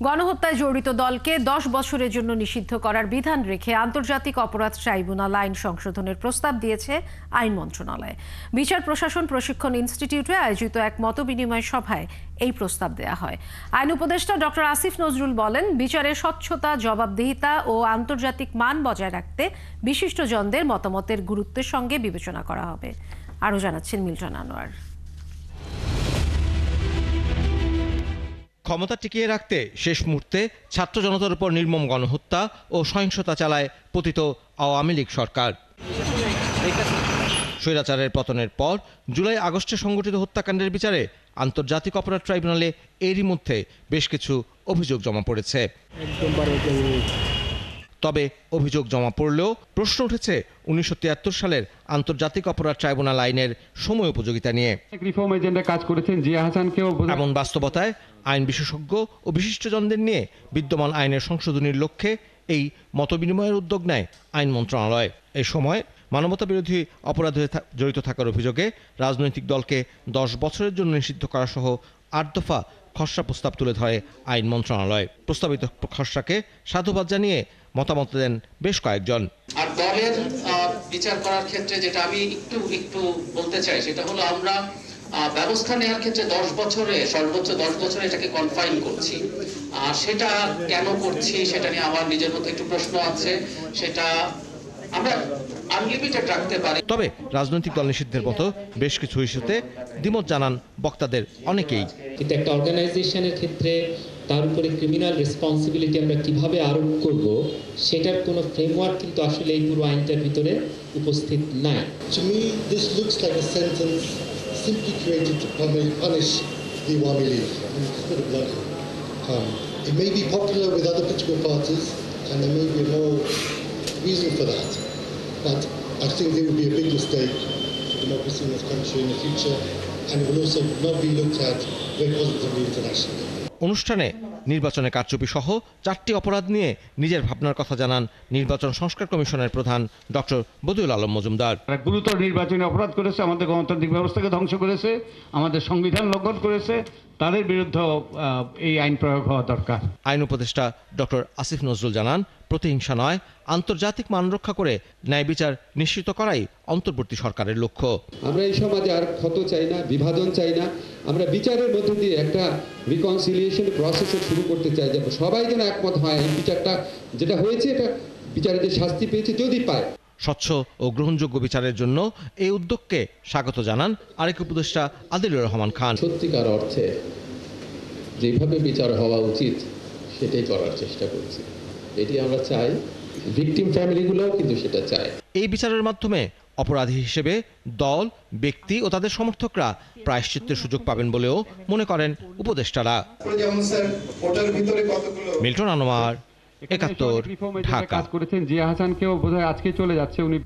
গণহত্যায় জড়িত দলকে 10 বছরের জন্য নিষিদ্ধ করার বিধান রেখে আন্তর্জাতিক অপরাধ ট্রাইব্যুনাল আইন সংশোধনের প্রস্তাব দিয়েছে আইন মন্ত্রণালয়। বিচার প্রশাসন প্রশিক্ষণ ইনস্টিটিউটে আয়োজিত এক মতবিনিময় সভায় এই প্রস্তাব দেয়া হয়। আইন উপদেষ্টা ডক্টর আসিফ নজরুল বলেন, বিচারের স্বচ্ছতা, জবাবদিহিতা ও আন্তর্জাতিক মান বজায় রাখতে বিশিষ্টজনদের মতামতের গুরুত্বের সঙ্গে বিবেচনা করা হবে। আরও জানাচ্ছেন মিল্টন আনোয়ার। ক্ষমতা টিকিয়ে রাখতে শেষ মুহূর্তে ছাত্র জনতার উপর নির্মম গণহত্যা ও সহিংসতা চালায় পতিত আওয়ামী লীগ সরকার। স্বৈরাচারের পতনের পর জুলাই আগস্টে সংগঠিত হত্যাকাণ্ডের বিচারে আন্তর্জাতিক অপরাধ ট্রাইব্যুনালে এরই মধ্যে বেশ কিছু অভিযোগ জমা পড়েছে। তবে অভিযোগ জমা পড়লেও প্রশ্ন উঠেছে 1973 সালের আন্তর্জাতিক অপরাধ ট্রাইব্যুনাল আইনের সময় উপযোগিতা নিয়ে। রিফর্ম এজেন্ডা কাজ করেছেন জিয়া হাসানকেও। এমন বাস্তবতায় আইন বিশেষজ্ঞ ও বিশিষ্টজনদের নিয়ে বিদ্যমান আইনের সংশোধনীর লক্ষ্যে এই মতবিনিময়ের উদ্যোগ নেয় আইন মন্ত্রণালয়। এই সময় মানবতা বিরোধী অপরাধে জড়িত থাকার অভিযোগে রাজনৈতিক দলকে 10 বছরের জন্য নিষিদ্ধ করা সহ 8 দফা খসড়া প্রস্তাব তুলে ধরে আইন মন্ত্রণালয়। প্রস্তাবিত খসড়াকে সাধুবাদ জানিয়ে মতামত দেন বেশ কয়েকজন। আর দলের বিচার করার ক্ষেত্রে যেটা আমি একটু বলতে চাই সেটা হলো, আমরা ব্যবস্থা নেওয়ার ক্ষেত্রে 10 বছরে, সর্বোচ্চ 10 বছরে এটাকে কনফাইন করছি। সেটা কেন করছি সেটা নিয়ে আমার নিজের মধ্যে একটু প্রশ্ন আছে। সেটা আমরা আনলিমিটেড রাখতে পারি। তবে রাজনৈতিক দল নিষিদ্ধের মতো বেশ কিছু ইস্যুতে দ্বিমত জানান বক্তাদের অনেকেই। কিন্তু একটা অর্গানাইজেশনের ক্ষেত্রে তার উপরে ক্রিমিনাল রেসপন্সিবিলিটি আমরা কিভাবে আরোপ করব সেটার কোনো ফ্রেমওয়ার্ক কিন্তু আসলে এই পুরো আইনটার ভিতরে উপস্থিত নাই। To me, this looks like a sentence simply created to punish the Awami League. I mean, it's a bit of bluntly. It may be popular with other political parties, and there may be more reason for that. But I think it would be a big mistake for democracy in this country in the future, and it will also not be looked at very positively internationally. অনুষ্ঠানে নির্বাচনে কারচুপি সহ 4টি অপরাধ নিয়ে নিজের ভাবনার কথা জানান নির্বাচন সংস্কার কমিশনের প্রধান ডক্টর বদিউল আলম মজুমদার। গুরুতর নির্বাচনী অপরাধ করেছে, আমাদের গণতান্ত্রিক ব্যবস্থাকে ধ্বংস করেছে, আমাদের সংবিধান লঙ্ঘন করেছে, তাদের বিরুদ্ধে এই আইন প্রয়োগ হওয়া দরকার। আইন উপদেষ্টা ডক্টর আসিফ নজরুল জানান, প্রতিহিংসা নয়, আন্তর্জাতিক মান রক্ষা করে ন্যায় বিচার নিশ্চিত করাই অন্তর্বর্তী সরকারের লক্ষ্য। আমরা এই সমাজে আর ক্ষত চাই না, বিভাজন চাই না। আমরা বিচারের মধ্যে দিয়ে একটা রিকনসিলিয়েশন প্রসেস শুরু করতে চাই, যে সবাই যেন একমত হয় এই বিচারটা যেটা হয়েছে, এটা বিচারে যে শাস্তি পেয়েছে যদি পায়। স্বচ্ছ ও গ্রহণযোগ্য বিচারের জন্য এই উদ্যোগকে স্বাগত জানান আরেক উপদেষ্টা আদিলুর রহমান খান। সত্যিকার অর্থে যেভাবে বিচার হওয়া উচিত সেটাই করার চেষ্টা করছি। এটি আমরা চাই, ভিকটিম ফ্যামিলিগুলোও কিন্তু সেটা চায়। এই বিচারের মাধ্যমে অপরাধী হিসেবে দল, ব্যক্তি ও তাদের সমর্থকরা প্রায়শ্চিত্তের সুযোগ পাবেন বলেও মনে করেন উপদেষ্টারা। মিল্টন আনোয়ার, 71, ঢাকা। কাজ করেছেন জিয়া হাসানকেও বোধহয় আজকে চলে যাচ্ছে উনি।